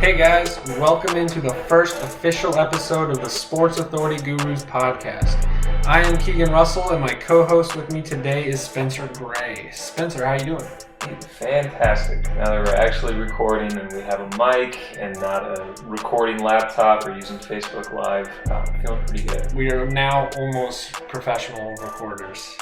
Hey guys, welcome into the first official episode of the Sports Authority Gurus podcast. I am Keegan Russell, and my co-host with me today is Spencer Gray. Spencer, how you doing? Fantastic. Now that we're actually recording and we have a mic and not a recording laptop or using Facebook Live, I'm feeling pretty good. We are now almost professional recorders.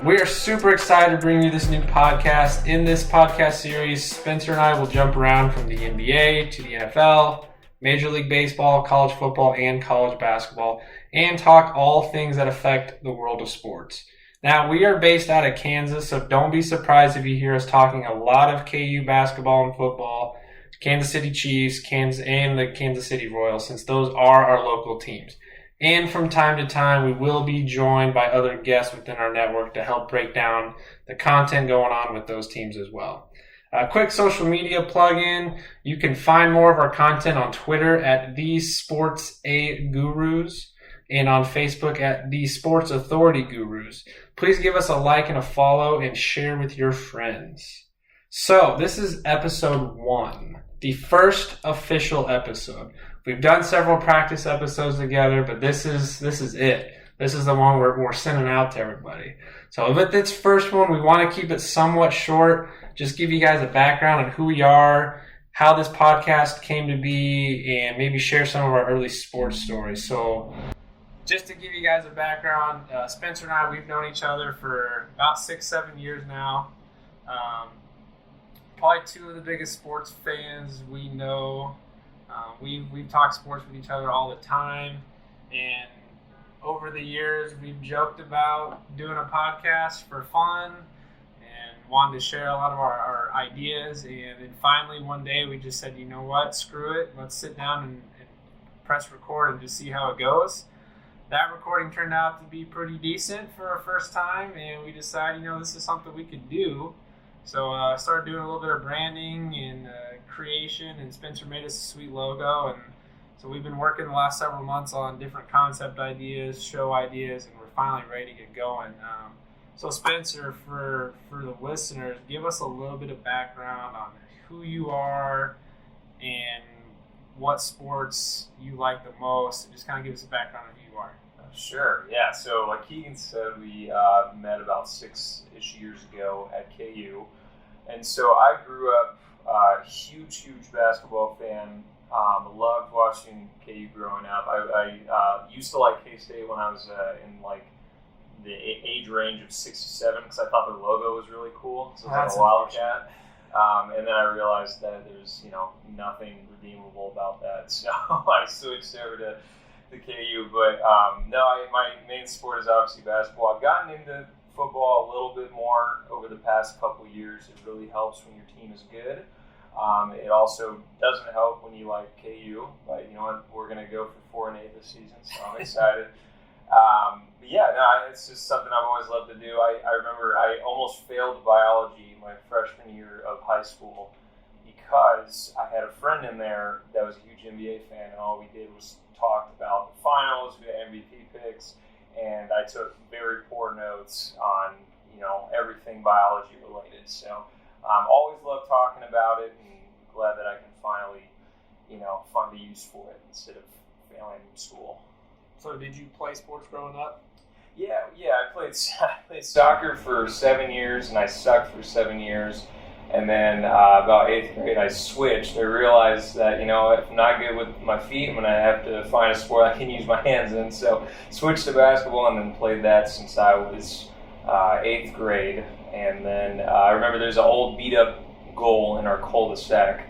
We are super excited to bring you this new podcast. In this podcast series, Spencer and I will jump around from the NBA to the NFL, Major League Baseball, college football, and college basketball, and talk all things that affect the world of sports. Now, we are based out of Kansas, so don't be surprised if you hear us talking a lot of KU basketball and football, Kansas City Chiefs, and the Kansas City Royals, since those are our local teams. And from time to time, we will be joined by other guests within our network to help break down the content going on with those teams as well. A quick social media plug-in. You can find more of our content on Twitter at TheSportsAGurus and on Facebook at The Sports Authority Gurus. Please give us a like and a follow and share with your friends. So, this is episode 1, the first official episode. We've done several practice episodes together, but this is it. This is the one we're sending out to everybody. So with this first one, we want to keep it somewhat short, just give you guys a background on who we are, how this podcast came to be, and maybe share some of our early sports stories. So just to give you guys a background, Spencer and I, we've known each other for about 6-7 years now. Probably two of the biggest sports fans we know. We've talked sports with each other all the time, and over the years we've joked about doing a podcast for fun and wanted to share a lot of our ideas, and then finally one day we just said, you know what, screw it, let's sit down and press record and just see how it goes. That recording turned out to be pretty decent for our first time, and we decided, this is something we could do. So I started doing a little bit of branding and creation, and Spencer made us a sweet logo. And so we've been working the last several months on different concept ideas, show ideas, and we're finally ready to get going. So Spencer, for the listeners, give us a little bit of background on who you are and what sports you like the most, and just kind of give us a background on who you are. Sure, yeah. So like Keegan said, we met about 6-ish years ago at KU. And so I grew up huge basketball fan. Loved watching KU growing up. I used to like K-State when I was in like the age range of 6 to 7 because I thought their logo was really cool. So it was like a wildcat. And then I realized that there's nothing redeemable about that. So I switched over to the KU. But my main sport is obviously basketball. I've gotten into football a little bit more over the past couple years. It really helps when your team is good. It also doesn't help when you like KU, but you know what? We're going to go for 4-8 this season, so I'm excited. It's just something I've always loved to do. I remember I almost failed biology my freshman year of high school because I had a friend in there that was a huge NBA fan, and all we did was talk about the finals, we had MVP picks, and I took very poor notes on everything biology related. So always loved talking about it, and glad that I can finally find a use for it instead of failing in school. So did you play sports growing up? Yeah. I played soccer for 7 years, and I sucked for 7 years. And then about 8th grade, I switched. I realized that, if I'm not good with my feet, I'm going to have to find a sport I can use my hands in. So switched to basketball and then played that since I was 8th grade. And then I remember there's an old beat-up goal in our cul-de-sac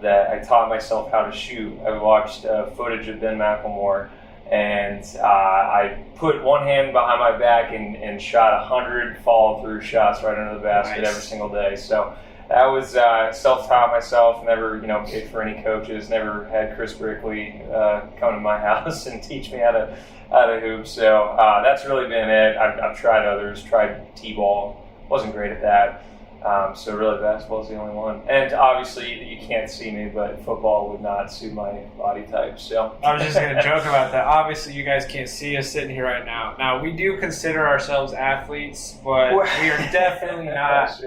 that I taught myself how to shoot. I watched footage of Ben McLemore, and I put one hand behind my back and shot 100 follow-through shots right under the basket every single day. So that was self-taught myself, never paid for any coaches, never had Chris Brickley come to my house and teach me how to hoop. So that's really been it. I've tried others, tried t-ball, wasn't great at that. So really basketball is the only one. And obviously you can't see me, but football would not suit my body type. So I was just going to joke about that. Obviously you guys can't see us sitting here right now. Now we do consider ourselves athletes, but we are definitely not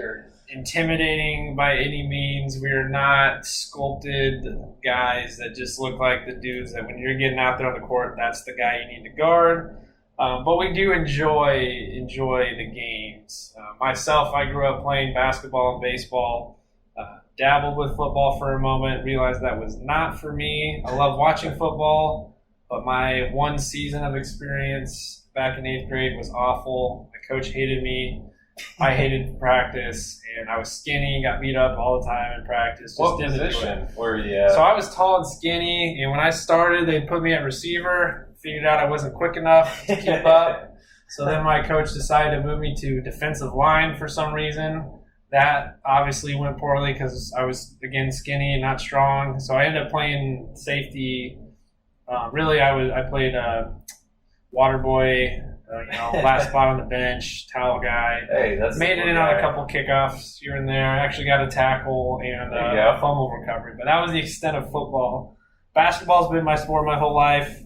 intimidating by any means. We are not sculpted guys that just look like the dudes that when you're getting out there on the court, that's the guy you need to guard. But we do enjoy the games. Myself, I grew up playing basketball and baseball. Dabbled with football for a moment, realized that was not for me. I love watching football, but my one season of experience back in 8th grade was awful. My coach hated me. I hated practice, and I was skinny, got beat up all the time in practice. Just What position were you at? So I was tall and skinny, and when I started, they put me at receiver. Figured out I wasn't quick enough to keep up. So then my coach decided to move me to defensive line for some reason. That obviously went poorly because I was, again, skinny and not strong. So I ended up playing safety. I played water boy, last spot on the bench, towel guy. Hey, that's made it in on a couple kickoffs here and there. I actually got a tackle and a fumble recovery. But that was the extent of football. Basketball's been my sport my whole life.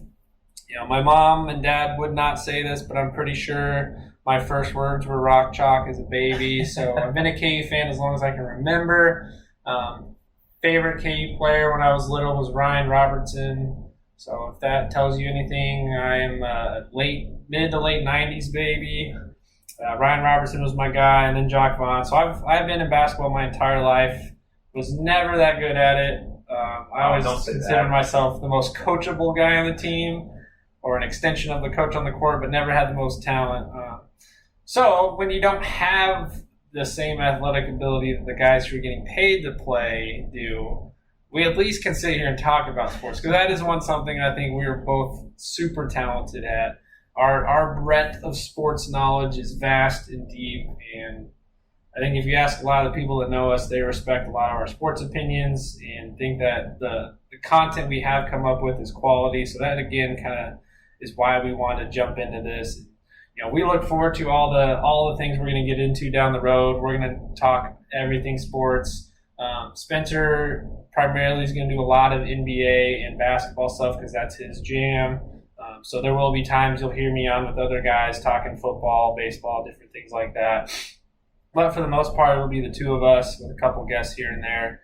My mom and dad would not say this, but I'm pretty sure my first words were rock chalk as a baby. So I've been a KU fan as long as I can remember. Favorite KU player when I was little was Ryan Robertson. So if that tells you anything, I am a mid to late 90s baby. Ryan Robertson was my guy, and then Jock Vaughn. So I've been in basketball my entire life. Was never that good at it. I always considered myself the most coachable guy on the team, or an extension of the coach on the court, but never had the most talent. So when you don't have the same athletic ability that the guys who are getting paid to play do, we at least can sit here and talk about sports, because that is something I think we are both super talented at. Our breadth of sports knowledge is vast and deep, and I think if you ask a lot of the people that know us, they respect a lot of our sports opinions and think that the content we have come up with is quality. So that, again, kind of is why we want to jump into this. We look forward to all the things we're going to get into down the road. We're going to talk everything sports. Spencer primarily is going to do a lot of NBA and basketball stuff because that's his jam. So there will be times you'll hear me on with other guys talking football, baseball, different things like that. But for the most part, it'll be the two of us with a couple guests here and there.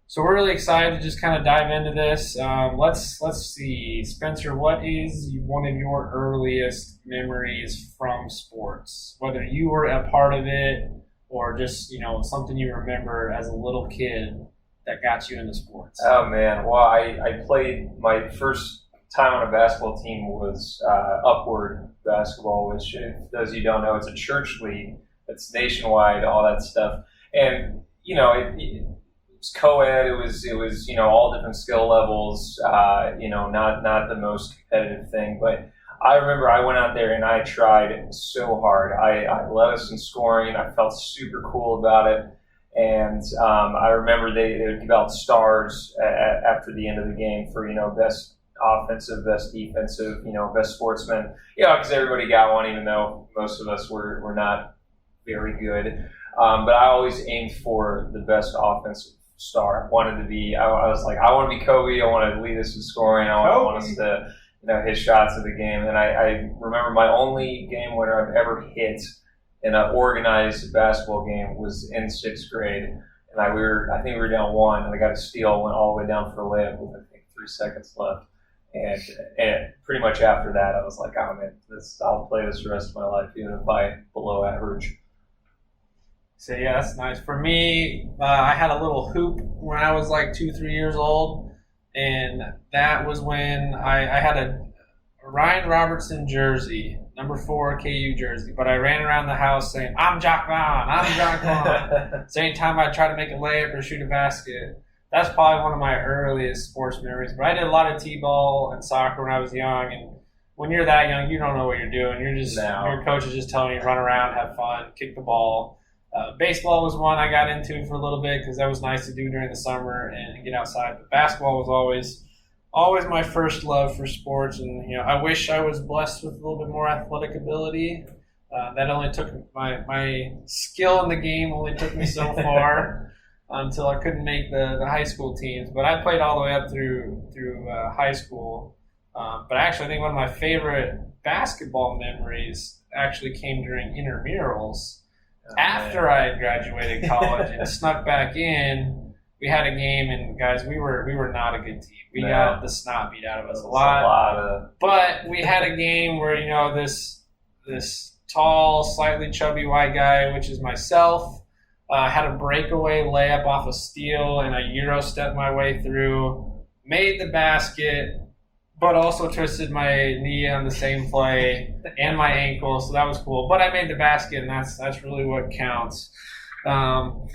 So we're really excited to just kind of dive into this. Let's see. Spencer, what is one of your earliest memories from sports? Whether you were a part of it or just, something you remember as a little kid that got you into sports. Oh, man. Well, I played my first time on a basketball team was Upward Basketball, which, if those of you don't know, it's a church league. It's nationwide, all that stuff. And, it was co-ed. It was all different skill levels. Not the most competitive thing, but I remember I went out there and I tried so hard. I led us in scoring. I felt super cool about it, and I remember they would give out stars after the end of the game for best offensive, best defensive, best sportsman. Because everybody got one, even though most of us were not very good. But I always aimed for the best offensive star. I wanted to be, I was like, I want to be Kobe. I want to lead us in scoring. I want us to, hit shots of the game. And I remember my only game winner I've ever hit in an organized basketball game was in 6th grade. And I think we were down 1, and I got a steal, went all the way down for a layup with, I think, 3 seconds left. And pretty much after that, I was like, oh man, I'll play this the rest of my life, even if I'm below average. So yeah, that's nice. For me, I had a little hoop when I was like 2-3 years old, and that was when I had a Ryan Robertson jersey, number 4 KU jersey, but I ran around the house saying, I'm Jock Vaughn, I'm Jock Vaughn. So anytime I try to make a layup or shoot a basket, that's probably one of my earliest sports memories. But I did a lot of t-ball and soccer when I was young, and when you're that young, you don't know what you're doing. Your coach is just telling you, run around, have fun, kick the ball. Baseball was one I got into for a little bit because that was nice to do during the summer and get outside. But basketball was always my first love for sports, and I wish I was blessed with a little bit more athletic ability. That only took my skill in the game only took me so far until I couldn't make the high school teams. But I played all the way up through high school. But actually, I think one of my favorite basketball memories actually came during intramurals. After I had graduated college and snuck back in, we had a game, and guys, we were not a good team. We got the snot beat out of us a lot. But we had a game where, you know, this tall, slightly chubby white guy, which is myself, had a breakaway layup off a steal, and I Euro stepped my way through, made the basket, but also twisted my knee on the same play and my ankle, so that was cool. But I made the basket, and that's really what counts. All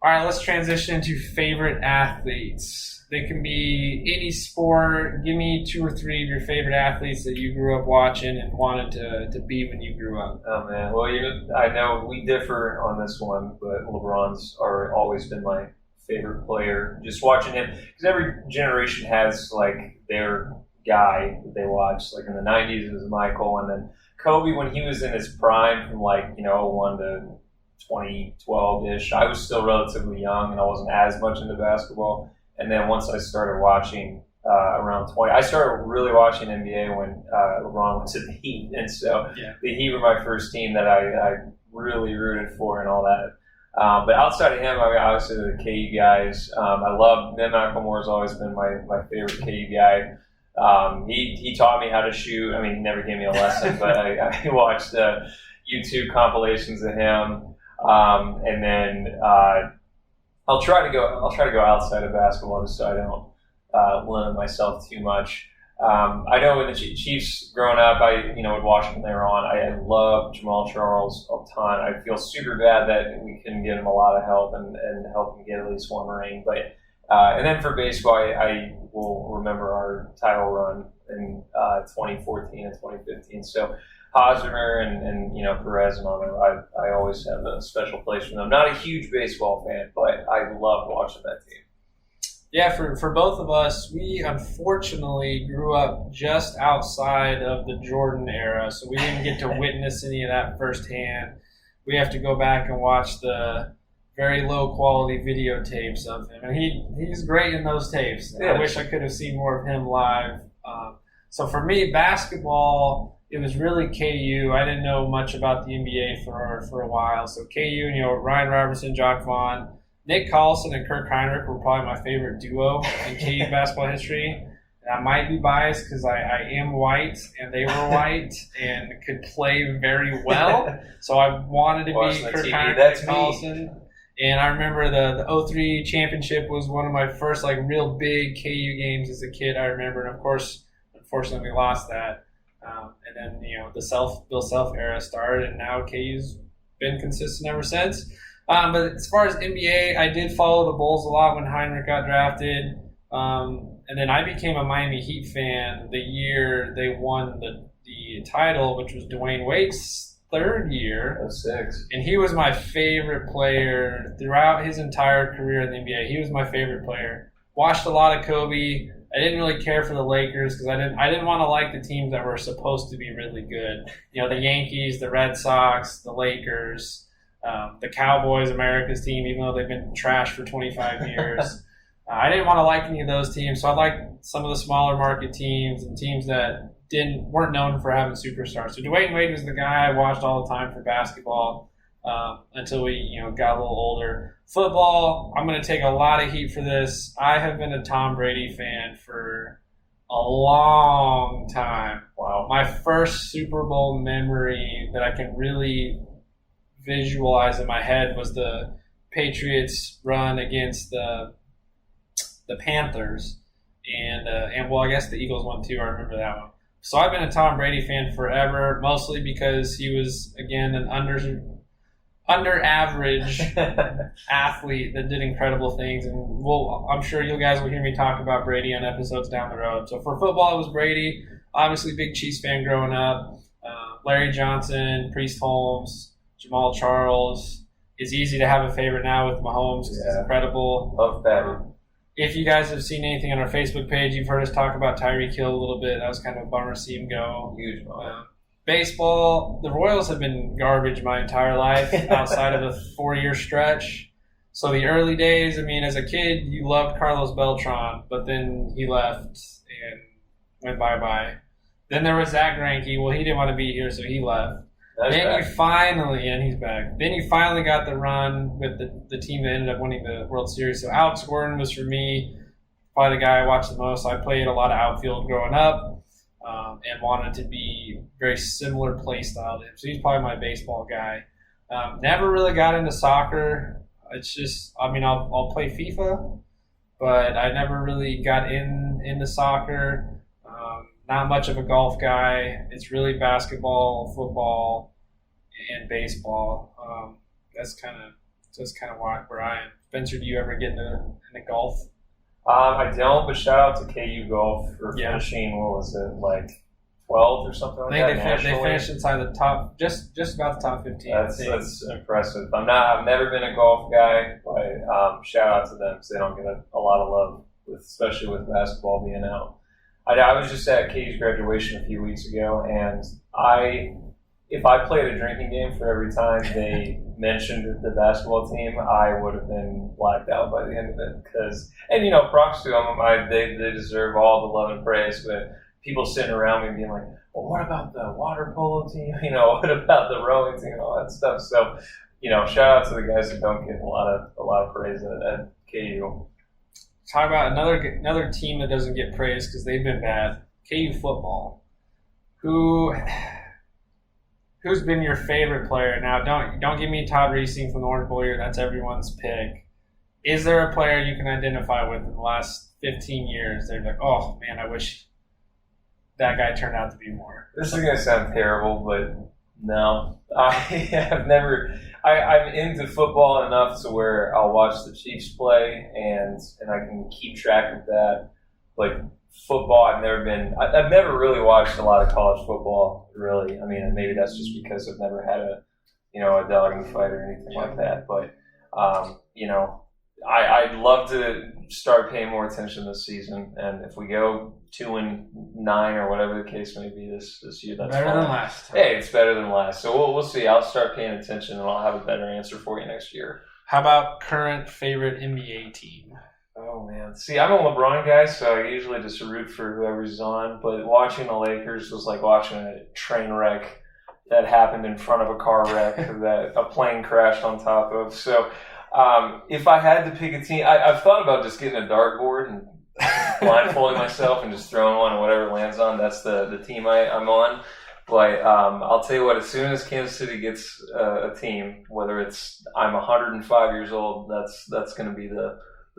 right, let's transition to favorite athletes. They can be any sport. Give me 2 or 3 of your favorite athletes that you grew up watching and wanted to be when you grew up. Oh, man. Well, I know we differ on this one, but LeBron's always been my favorite player. Just watching him, because every generation has, like, their guy that they watch. Like in the 90s, it was Michael, and then Kobe when he was in his prime from like, 01 to 2012-ish. I was still relatively young, and I wasn't as much into basketball. And then once I started watching around 20, I started really watching NBA when LeBron went to the Heat. And so the Heat were my first team that I really rooted for and all that. But outside of him, I mean, obviously the KU guys. I love Ben McLemore's always been my favorite KU guy. He taught me how to shoot. I mean, he never gave me a lesson, but I watched YouTube compilations of him, and then I'll try to go outside of basketball just so I don't limit myself too much. I know when the Chiefs growing up, I would watch when they were on. I love Jamal Charles a ton. I feel super bad that we couldn't give him a lot of help and help him get at least one ring, but. And then for baseball, I will remember our title run in 2014 and 2015. So Hosmer and Perez and all that, I always have a special place for them. Not a huge baseball fan, but I loved watching that team. Yeah, for both of us, we unfortunately grew up just outside of the Jordan era, so we didn't get to witness any of that firsthand. We have to go back and watch the very low quality videotapes of him, and he's great in those tapes. Yeah. I wish I could have seen more of him live. So for me, basketball, it was really KU. I didn't know much about the NBA for a while. So KU, Ryan Robertson, Jock Vaughn, Nick Collison, and Kirk Heinrich were probably my favorite duo in KU basketball history. And I might be biased because I am white and they were white and could play very well. So I wanted to be Kirk Heinrich and Collison. And I remember the 03 championship was one of my first real big KU games as a kid. I remember, and of course, unfortunately, we lost that. And then the Bill Self era started, and now KU's been consistent ever since. But as far as NBA, I did follow the Bulls a lot when Heinrich got drafted, and then I became a Miami Heat fan the year they won the title, which was Dwayne Wade's third year. 06. And he was my favorite player throughout his entire career in the NBA. He was my favorite player. Watched a lot of Kobe. I didn't really care for the Lakers because I didn't want to like the teams that were supposed to be really good. The Yankees, the Red Sox, the Lakers, the Cowboys, America's team, even though they've been trash for 25 years. I didn't want to like any of those teams, so I liked some of the smaller market teams and teams that weren't known for having superstars. So Dwayne Wade was the guy I watched all the time for basketball until we got a little older. Football, I'm going to take a lot of heat for this. I have been a Tom Brady fan for a long time. Wow. My first Super Bowl memory that I can really visualize in my head was the Patriots run against the Panthers. And well, I guess the Eagles won too. I remember that one. So I've been a Tom Brady fan forever, mostly because he was, again, an under average athlete that did incredible things. And I'm sure you guys will hear me talk about Brady on episodes down the road. So for football, it was Brady. Obviously, big Chiefs fan growing up. Larry Johnson, Priest Holmes, Jamal Charles. It's easy to have a favorite now with Mahomes because he's incredible. Love that. If you guys have seen anything on our Facebook page, you've heard us talk about Tyreek Hill a little bit. That was kind of a bummer to see him go. Huge bummer. Baseball, the Royals have been garbage my entire life outside of a 4-year stretch. So the early days, as a kid, you loved Carlos Beltran, but then he left and went bye-bye. Then there was Zach Greinke. Well, he didn't want to be here, so he left. Then you finally, and he's back. Then you finally got the run with the team that ended up winning the World Series. So Alex Gordon was for me probably the guy I watched the most. I played a lot of outfield growing up and wanted to be very similar play style to him. So he's probably my baseball guy. Never really got into soccer. It's just, I mean, I'll play FIFA, but I never really got into soccer. Not much of a golf guy. It's really basketball, football, and baseball. That's kind of where I am. Spencer, do you ever get into golf? I don't, but shout out to KU Golf for finishing. What was it, like 12th or something like that? I think they finished inside the top, just about the top 15. That's impressive. I've never been a golf guy, but shout out to them because they don't get a lot of love, especially with basketball being out. I was just at KU's graduation a few weeks ago, and if I played a drinking game for every time they mentioned the basketball team, I would have been blacked out by the end of it. Props to them. They deserve all the love and praise, but people sitting around me being like, well, what about the water polo team? What about the rowing team and all that stuff? So, shout out to the guys that don't get a lot of praise at KU. Talk about another team that doesn't get praised because they've been bad. KU football. Who's been your favorite player? Now, don't give me Todd Reesing from the Orange Bowl year. That's everyone's pick. Is there a player you can identify with in the last 15 years? They're like, oh man, I wish that guy turned out to be more. This is gonna sound terrible, but no, I have never. I'm into football enough to where I'll watch the Chiefs play and I can keep track of that. Like football, I've never really watched a lot of college football, really. I mean, maybe that's just because I've never had a dog in the fight or anything like that. But, I'd love to start paying more attention this season. And if we go 2-9 or whatever the case may be this year, that's better than last time. Hey, it's better than last. So we'll see. I'll start paying attention and I'll have a better answer for you next year. How about current favorite NBA team? Oh, man. See, I'm a LeBron guy, so I usually just root for whoever's on. But watching the Lakers was like watching a train wreck that happened in front of a car wreck that a plane crashed on top of. So if I had to pick a team, I've thought about just getting a dartboard and blindfolding myself and just throwing one and whatever lands on. That's the team I'm on. But I'll tell you what, as soon as Kansas City gets a team, whether it's I'm 105 years old, that's going to be the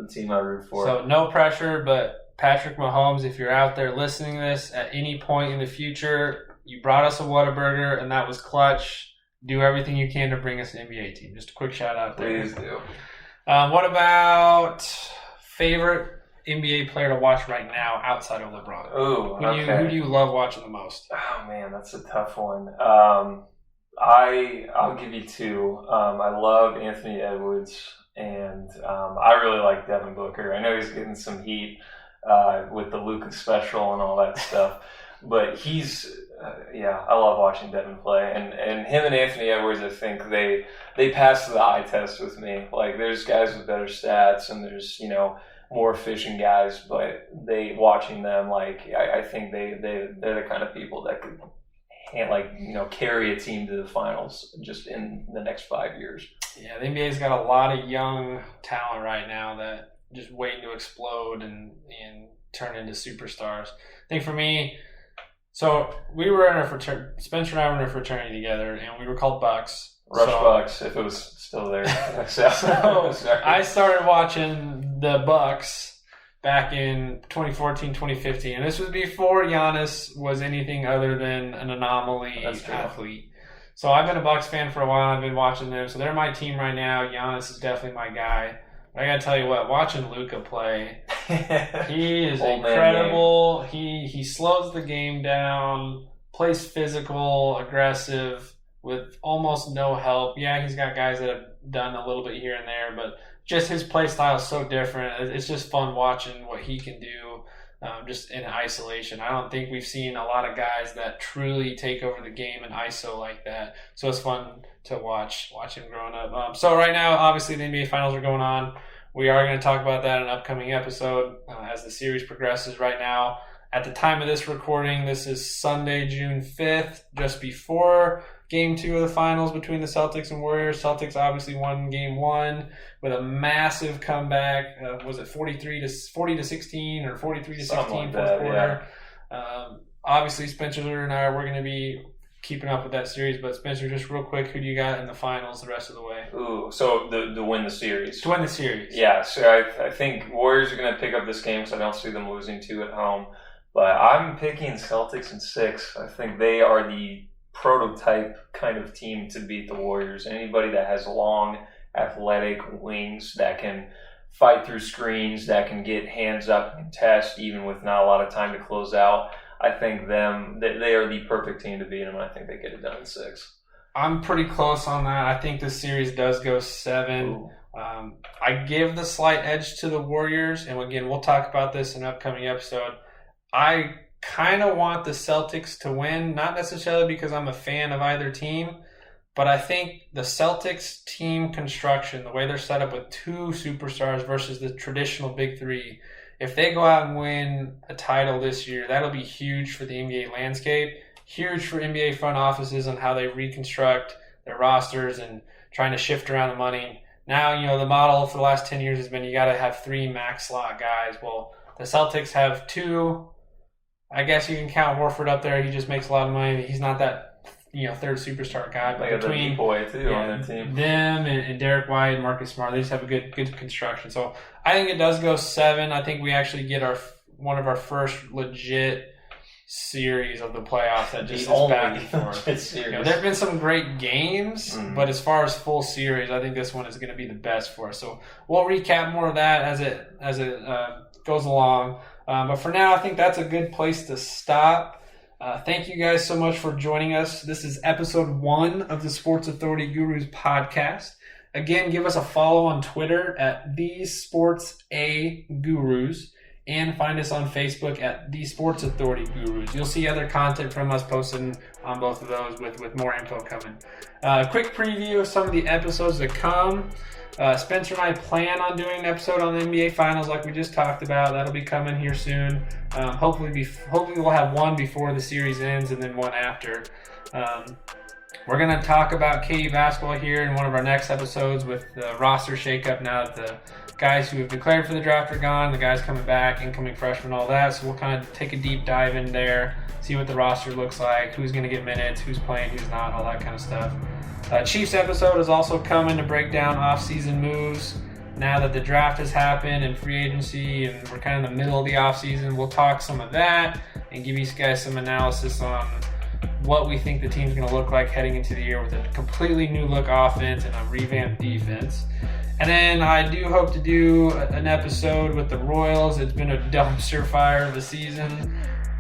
team I root for. So no pressure, but Patrick Mahomes, if you're out there listening to this at any point in the future, you brought us a Whataburger and that was clutch. Do everything you can to bring us an NBA team. Just a quick shout out there. Please do. What about favorite NBA player to watch right now outside of LeBron? Ooh, okay. Who do you love watching the most? Oh man, that's a tough one. I'll give you two. I love Anthony Edwards, and I really like Devin Booker. I know he's getting some heat with the Luka special and all that stuff, but he's I love watching Devin play, and him and Anthony Edwards, I think they pass the eye test with me. Like there's guys with better stats, and there's more efficient guys, but watching them, like I think they're the kind of people that could carry a team to the finals just in the next 5 years. Yeah, the NBA's got a lot of young talent right now that just waiting to explode and turn into superstars. I think for me, so we were in a fraternity. Spencer and I were in a fraternity together, and we were called Bucks. Bucks, if it was still there. I started watching the Bucks back in 2014, 2015, and this was before Giannis was anything other than an anomaly athlete. So I've been a Bucks fan for a while. I've been watching them, so they're my team right now. Giannis is definitely my guy. But I gotta tell you what, watching Luka play, he is incredible. He slows the game down, plays physical, aggressive, with almost no help. Yeah, he's got guys that have done a little bit here and there, but just his play style is so different. It's just fun watching what he can do just in isolation. I don't think we've seen a lot of guys that truly take over the game in ISO like that. So it's fun to watch him growing up. So right now, obviously, the NBA Finals are going on. We are going to talk about that in an upcoming episode as the series progresses right now. At the time of this recording, this is Sunday, June 5th, just before Game 2 of the finals between the Celtics and Warriors. Celtics obviously won Game 1 with a massive comeback. Was it 40 to 16 or 43 to 16 fourth quarter? Yeah. Obviously, Spencer and I, we're going to be keeping up with that series. But Spencer, just real quick, who do you got in the finals the rest of the way? Ooh, so to win the series. To win the series. Yeah, so I think Warriors are going to pick up this game because I don't see them losing 2 at home. But I'm picking Celtics in 6. I think they are the prototype kind of team to beat the Warriors. Anybody that has long, athletic wings that can fight through screens, that can get hands up and contest even with not a lot of time to close out. I think they are the perfect team to beat them, and I think they get it done in 6. I'm pretty close on that. I think this series does go 7. I give the slight edge to the Warriors, and again, we'll talk about this in an upcoming episode. I kind of want the Celtics to win, not necessarily because I'm a fan of either team, but I think the Celtics team construction, the way they're set up with 2 superstars versus the traditional big 3, if they go out and win a title this year, that'll be huge for the NBA landscape, huge for NBA front offices on how they reconstruct their rosters and trying to shift around the money. Now, the model for the last 10 years has been you got to have 3 max slot guys. Well, the Celtics have 2. I guess you can count Horford up there. He just makes a lot of money. He's not that third superstar guy. But between boy too on their team, them and Derek White and Marcus Smart, they just have a good construction. So I think it does go 7. I think we actually get one of our first legit series of the playoffs that just is back and forth. There's been some great games, but as far as full series, I think this one is going to be the best for us. So we'll recap more of that as it goes along. But for now, I think that's a good place to stop. Thank you guys so much for joining us. This is episode 1 of the Sports Authority Gurus podcast. Again, give us a follow on Twitter at TheSportsAGurus and find us on Facebook at The Sports Authority Gurus. You'll see other content from us posted on both of those with more info coming. Quick preview of some of the episodes to come. Spencer and I plan on doing an episode on the NBA Finals like we just talked about. That'll be coming here soon. Hopefully we'll have one before the series ends and then one after. We're going to talk about KU basketball here in one of our next episodes with the roster shakeup now that the guys who have declared for the draft are gone, the guys coming back, incoming freshmen, all that. So we'll kind of take a deep dive in there, see what the roster looks like, who's going to get minutes, who's playing, who's not, all that kind of stuff. Chiefs episode is also coming to break down off-season moves. Now that the draft has happened and free agency and we're kind of in the middle of the off-season, we'll talk some of that and give you guys some analysis on what we think the team's going to look like heading into the year with a completely new look offense and a revamped defense. And then I do hope to do an episode with the Royals. It's been a dumpster fire of a season.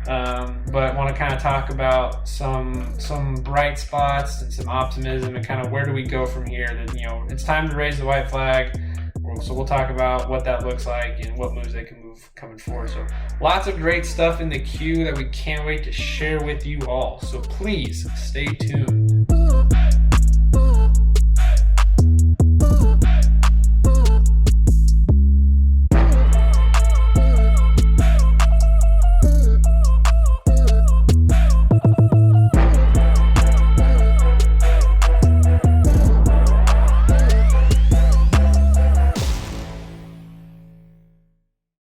But I want to kind of talk about some bright spots and some optimism and kind of where do we go from here. That it's time to raise the white flag. So we'll talk about what that looks like and what moves they can move coming forward. So lots of great stuff in the queue that we can't wait to share with you all. So please stay tuned.